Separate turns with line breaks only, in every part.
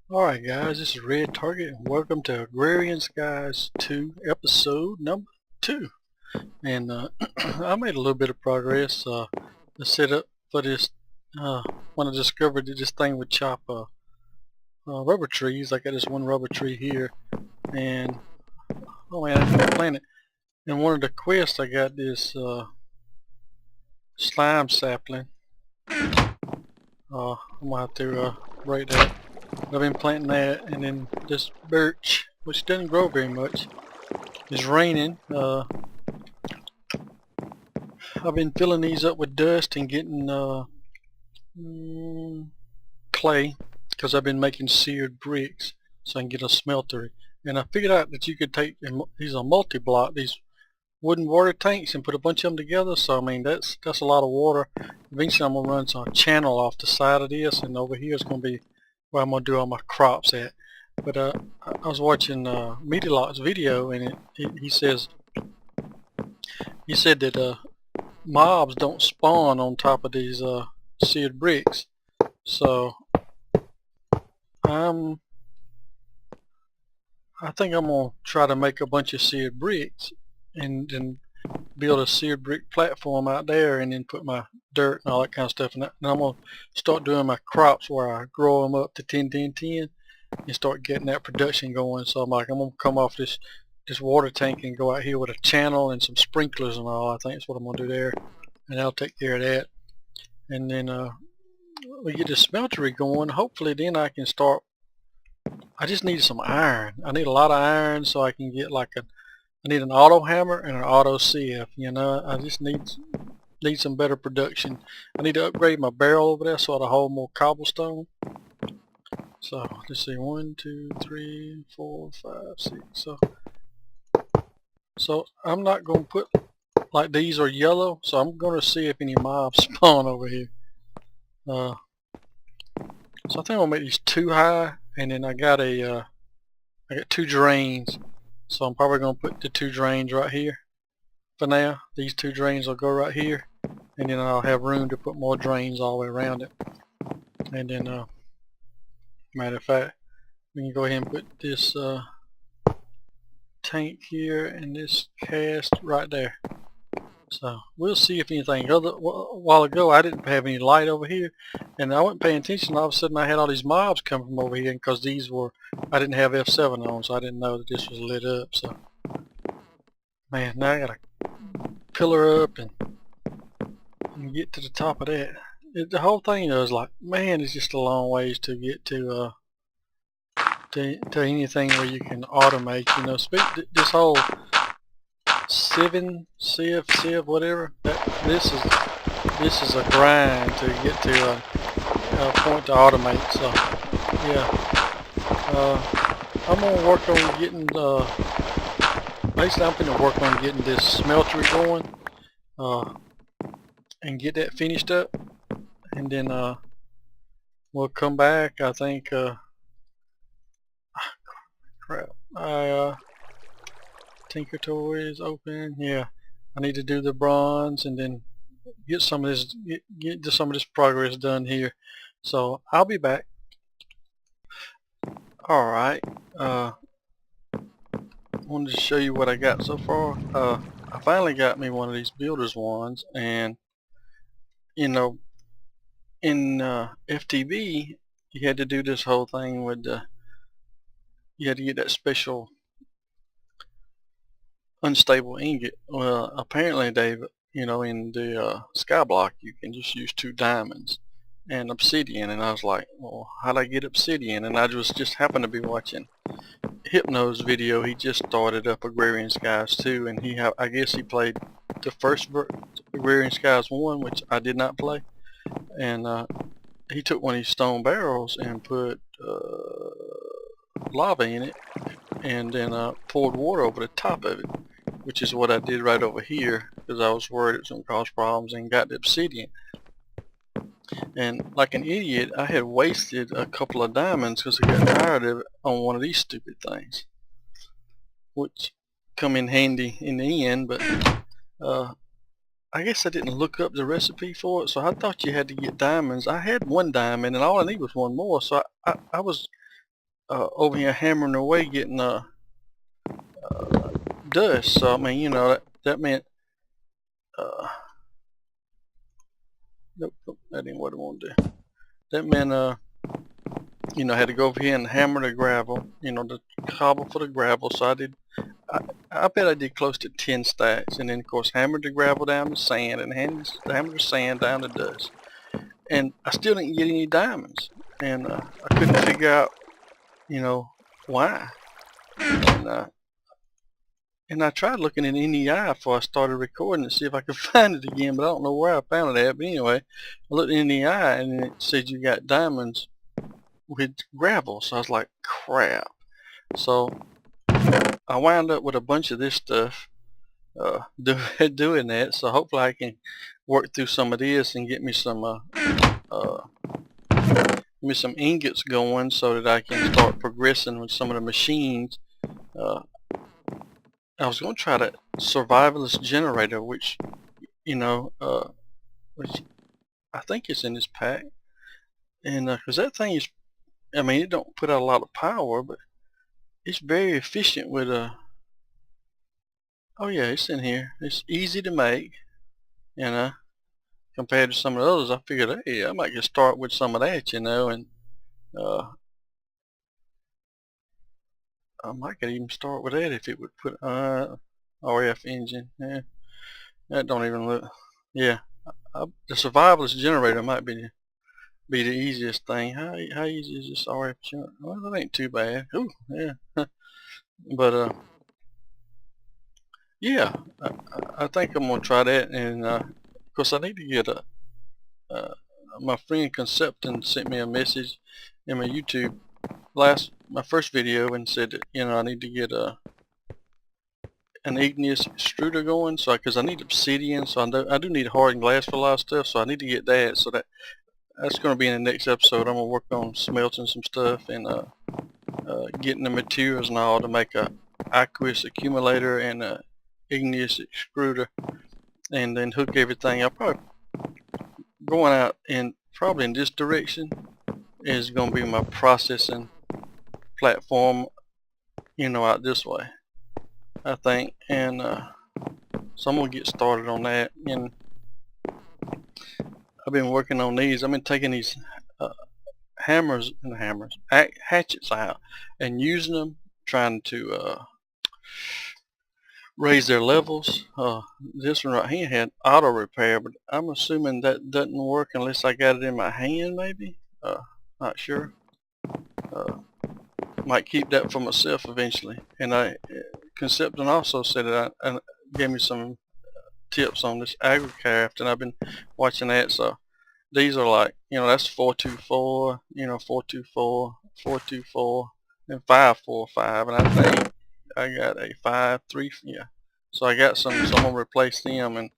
Alright guys, this is Redtarget and welcome to Agrarian Skies 2, episode number 2. And I made a little bit of progress. The setup for this, when I discovered that this thing would chop rubber trees. I got this one rubber tree here, and oh man, I can't plant it. And one of the quests I got this slime sapling. I'm gonna have to break that. I've been planting that, and then this birch, which doesn't grow very much. It's raining. I've been filling these up with dust and getting clay, because I've been making seared bricks so I can get a smelter. And I figured out that you could take these are multi-block, these wooden water tanks, and put a bunch of them together. So I mean that's a lot of water. Eventually I'm gonna run some channel off the side of this, and over here is gonna be where I'm gonna do all my crops at. But I was watching Meteorolog's video, and he said that mobs don't spawn on top of these seared bricks. So I think I'm gonna try to make a bunch of seared bricks and then build a seared brick platform out there, and then put my dirt and all that kind of stuff in that. And I'm gonna start doing my crops where I grow them up to 10-10-10 and start getting that production going. So I'm gonna come off this water tank and go out here with a channel and some sprinklers and all. I think that's what I'm gonna do there, and I'll take care of that. And then we get the smeltery going. Hopefully then I can start. I just need some iron. I need a lot of iron so I can get I need an auto hammer and an auto sieve. You know, I just need some better production. I need to upgrade my barrel over there so it'll hold more cobblestone. So let's see, 1, 2, 3, 4, 5, 6. So I'm not gonna put like these are yellow. So I'm gonna see if any mobs spawn over here. So I think I'm gonna make these too high, and then I got 2 drains. So I'm probably gonna put the 2 drains right here for now. These 2 drains will go right here, and then I'll have room to put more drains all the way around it. And then matter of fact, we can go ahead and put this tank here and this cast right there. So we'll see if anything. A while ago I didn't have any light over here, and I wasn't paying attention. All of a sudden I had all these mobs coming from over here, because I didn't have F7 on, so I didn't know that this was lit up. So man, now I gotta pillar up and get to the top of that. The whole thing is like, man, it's just a long ways to get to anything where you can automate. You know, this whole sieve, whatever. This is a grind to get to a point to automate. So yeah, I'm gonna work on getting basically I'm gonna work on getting this smeltery going and get that finished up, and then we'll come back. I think crap. Tinker Toys open. Yeah, I need to do the bronze and then get some of this progress done here. So I'll be back. All right. Wanted to show you what I got so far. I finally got me one of these builders ones, and you know, in FTV you had to do this whole thing with you had to get that special unstable ingot. Well, apparently Dave, in the Skyblock you can just use 2 diamonds and obsidian, and I was like, well, how'd I get obsidian? And I just happened to be watching Hypno's video. He just started up Agrarian Skies 2, and I guess he played the first Agrarian Skies 1, which I did not play, and he took one of these stone barrels and put lava in it, and then poured water over the top of it, which is what I did right over here, because I was worried it was going to cause problems, and got the obsidian. And like an idiot, I had wasted a couple of diamonds because I got tired of it on one of these stupid things, which come in handy in the end. But I guess I didn't look up the recipe for it, so I thought you had to get diamonds. I had 1 diamond, and all I need was 1 more, so I was over here hammering away getting dust. So I mean, you know, that meant nope, that ain't what I want to do. That meant you know, I had to go over here and hammer the gravel, you know, the cobble for the gravel. So I bet I did close to 10 stacks, and then of course hammered the gravel down to sand, and hammered the sand down to dust. And I still didn't get any diamonds, and I couldn't figure out, you know, why. And and I tried looking in NEI before I started recording to see if I could find it again, but I don't know where I found it at. But anyway, I looked in NEI and it said you got diamonds with gravel. So I was like, crap. So I wound up with a bunch of this stuff doing that. So hopefully I can work through some of this and get me some ingots going so that I can start progressing with some of the machines. I was going to try that survivalist generator, which, you know, which I think is in this pack. And because that thing is, I mean, it don't put out a lot of power, but it's very efficient with oh yeah, it's in here. It's easy to make, you know, compared to some of the others. I figured, hey, I might just start with some of that, you know, and uh, I might could even start with that if it would put RF engine. Yeah, that don't even look. Yeah, the survivalist generator might be the easiest thing. How easy is this RF generator? Well, that ain't too bad. Ooh, yeah. But yeah, I think I'm gonna try that, and of course I need to get uh, my friend Concepton sent me a message in my YouTube my first video and said that, you know, I need to get an igneous extruder going, so because I need obsidian, so I do need hardened glass for a lot of stuff, so I need to get that. So that's going to be in the next episode. I'm going to work on smelting some stuff and getting the materials and all to make a aqueous accumulator and a igneous extruder, and then hook everything. I'll probably going out in probably in this direction is going to be my processing platform, you know, out this way, I think. And so I'm going to get started on that. And I've been working on these. I've been taking these hatchets out and using them, trying to raise their levels. This one right here had auto repair, but I'm assuming that doesn't work unless I got it in my hand, maybe. Not sure. Might keep that for myself eventually. And Concepton also said that I gave me some tips on this AgriCraft, and I've been watching that. So these are like, you know, that's 424, you know, 424, 424, and 545, and I think I got a 5-3, yeah. So I got some, so I'm gonna replace them and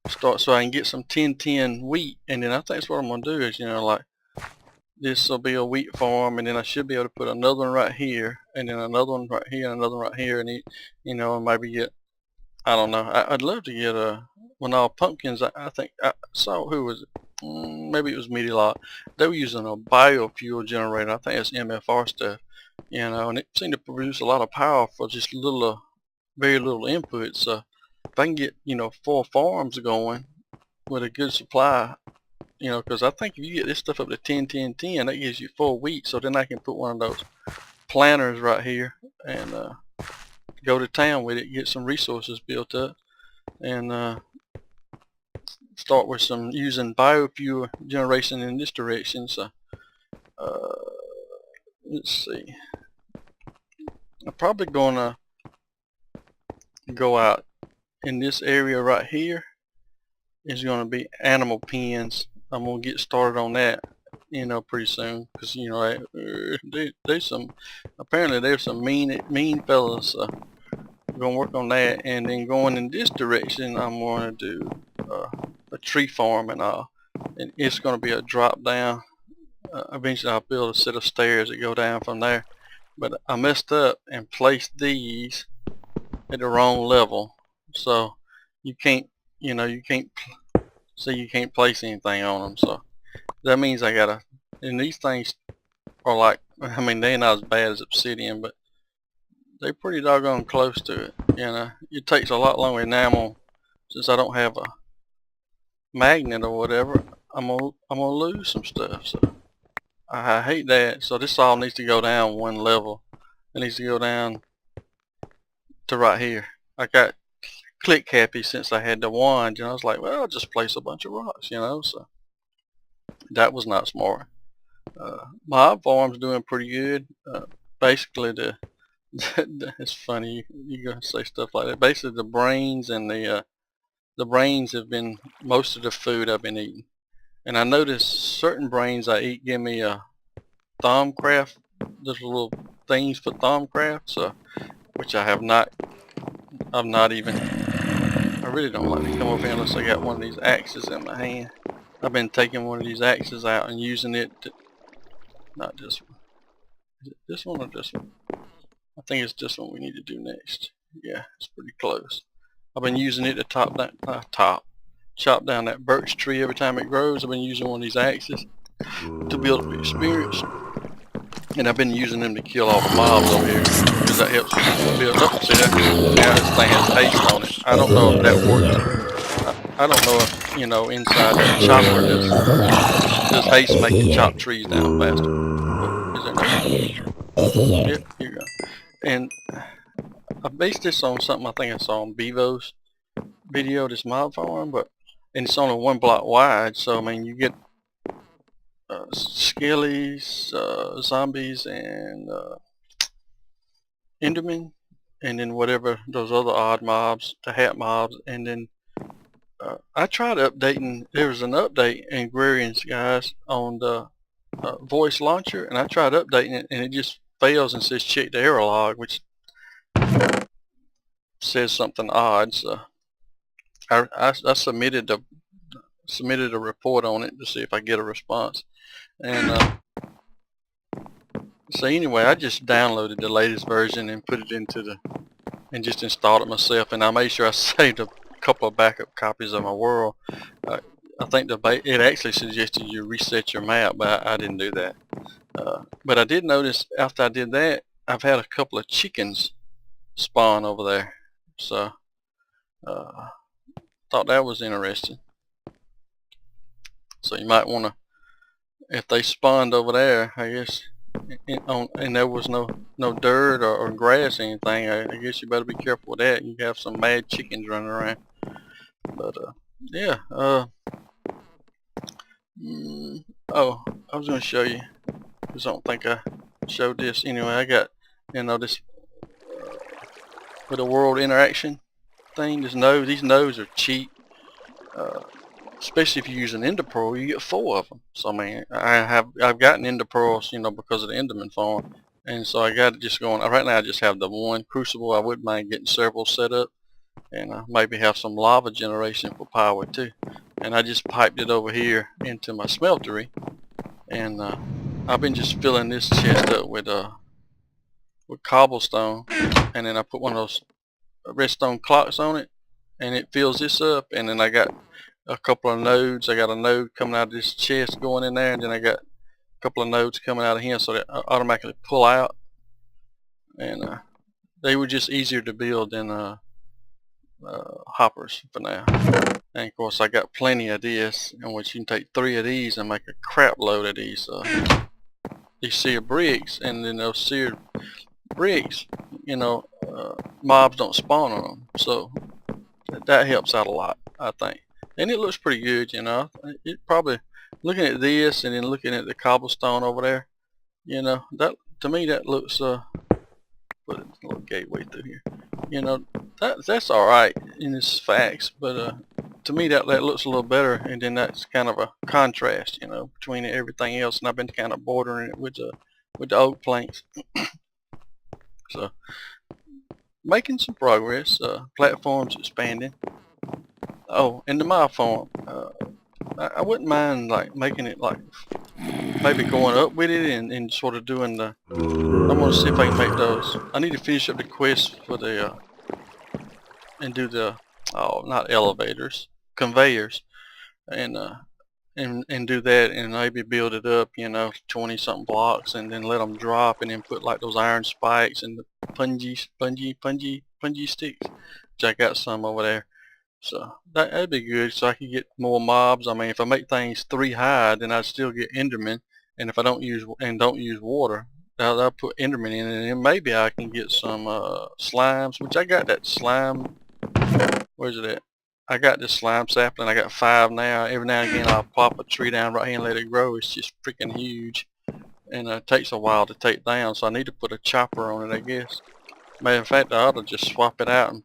start so I can get some 10-10 wheat, and then I think that's what I'm gonna do is, you know, like this will be a wheat farm, and then I should be able to put another one right here, and then another one right here, and another one right here, and you know, and maybe get, I don't know. I'd love to get when all pumpkins. I think I saw, who was it? Maybe it was Medialot. They were using a biofuel generator. I think it's MFR stuff, you know, and it seemed to produce a lot of power for just little, very little input. So if I can get, you know, 4 farms going with a good supply, you know, because I think if you get this stuff up to 10-10-10, that gives you 4 weeks. So then I can put one of those planters right here and go to town with it, get some resources built up, and start with some using biofuel generation in this direction. So let's see, I'm probably gonna go out in this area right here is going to be animal pens. I'm gonna get started on that, you know, pretty soon, because, you know, there's some, apparently there's some mean fellas. I'm gonna work on that, and then going in this direction I'm going to do a tree farm and all, and it's going to be a drop down. Eventually I'll build a set of stairs that go down from there, but I messed up and placed these at the wrong level, so you can't, you know, you can't place anything on them. So that means I gotta, and these things are like I mean, they ain't not as bad as obsidian, but they're pretty doggone close to it. You know, it takes a lot longer now. Since I don't have a magnet or whatever, I'm gonna lose some stuff. So I hate that. So this all needs to go down one level. It needs to go down to right here. I got click happy since I had the wand, and I was like, well, I'll just place a bunch of rocks, you know. So that was not smart. My farm's doing pretty good. Basically, it's funny you gonna say stuff like that. Basically, the brains and the brains have been most of the food I've been eating. And I noticed certain brains I eat give me a Thumbcraft, those little things for Thumbcraft, so which I've not even. I really don't like to come over here unless I got one of these axes in my hand. I've been taking one of these axes out and using it to, not this one. Is it this one or this one? I think it's this one we need to do next. Yeah, it's pretty close. I've been using it to chop down that birch tree every time it grows. I've been using one of these axes to build up experience. And I've been using them to kill all the mobs over here because that helps build up. See that? Now this thing has haste on it. I don't know if that works. I don't know if, you know, inside that chopper does haste make you chop trees down faster. Is there no? Yep, here you go. And I based this on something I think I saw on Bevo's video, this mob farm, and it's only 1 block wide, so I mean you get skellies, zombies, and endermen, and then whatever those other odd mobs, the hat mobs, and then I tried updating. There was an update in Agrarian Skies on the voice launcher, and I tried updating it, and it just fails and says check the error log, which says something odd. So I submitted a report on it to see if I get a response. And so anyway, I just downloaded the latest version and put it and just installed it myself. And I made sure I saved a couple of backup copies of my world. I think it actually suggested you reset your map, but I didn't do that. But I did notice after I did that, I've had a couple of chickens spawn over there. So thought that was interesting. So you might want to, if they spawned over there, I guess, and there was no dirt or grass or anything, I guess you better be careful with that. You have some mad chickens running around. But yeah. Oh, I was going to show you, because I don't think I showed this. Anyway, I got, you know, this with the world interaction thing. These nodes are cheap. Especially if you use an ender pearl, you get 4 of them. So I mean, I've gotten ender pearls, you know, because of the enderman farm, and so I got it just going. Right now, I just have the one crucible. I wouldn't mind getting several set up, and maybe have some lava generation for power too. And I just piped it over here into my smeltery, and I've been just filling this chest up with cobblestone, and then I put one of those redstone clocks on it, and it fills this up, and then I got a couple of nodes. I got a node coming out of this chest going in there, and then I got a couple of nodes coming out of here, so they automatically pull out. And they were just easier to build than hoppers for now. And of course I got plenty of this, in which you can take 3 of these and make a crap load of these seared bricks, and then those seared bricks, you know, mobs don't spawn on them, so that helps out a lot, I think. And it looks pretty good, you know. It probably, looking at this and then looking at the cobblestone over there, you know, that to me that looks put a little gateway through here, you know, that's all right in this Sphax, but to me that looks a little better, and then that's kind of a contrast, you know, between everything else. And I've been kind of bordering it with the oak planks. So making some progress. Platforms expanding. Oh, and the mob farm, I wouldn't mind like making it like maybe going up with it and sort of doing the. I'm gonna see if I can make those. I need to finish up the quest for the and do the not elevators, conveyors, and and do that, and maybe build it up, 20 something blocks, and then let them drop, and then put like those iron spikes and the punji sticks, which I got some over there. So that'd be good, so I can get more mobs. I mean, if I make things 3 high, then I'd still get Enderman, and if I don't use water, I'll put Enderman in, and then maybe I can get some slimes, which I got that slime. Where's it at? I got this slime sapling. I got 5 now. Every now and again, I'll pop a tree down right here and let it grow. It's just freaking huge, and it takes a while to take down. So I need to put a chopper on it, I guess. Matter of fact, I ought to just swap it out and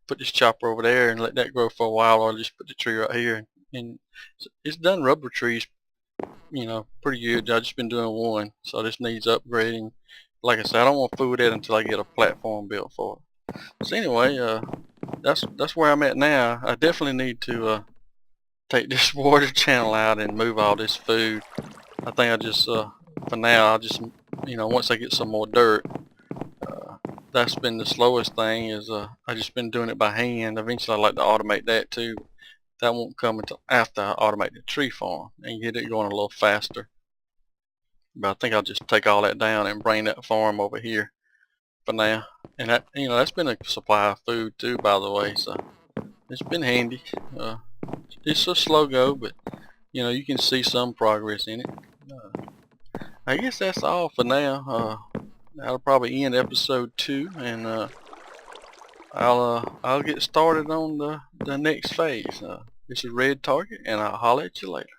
put this chopper over there and let that grow for a while, or just put the tree right here. And it's done rubber trees, pretty good. I've just been doing one, so this needs upgrading. Like I said, I don't want to fool with it until I get a platform built for it. So anyway, that's where I'm at now. I definitely need to take this water channel out and move all this food. I think I just for now I'll just once I get some more dirt. That's been the slowest thing, is I just been doing it by hand. Eventually I'd like to automate that too. That won't come until after I automate the tree farm and get it going a little faster. But I think I'll just take all that down and bring that farm over here for now. And that, that's been a supply of food too, by the way, so it's been handy. It's a slow go, but you can see some progress in it. I guess that's all for now. That'll probably end episode 2, and I'll get started on the next phase. This is Redtarget, and I'll holler at you later.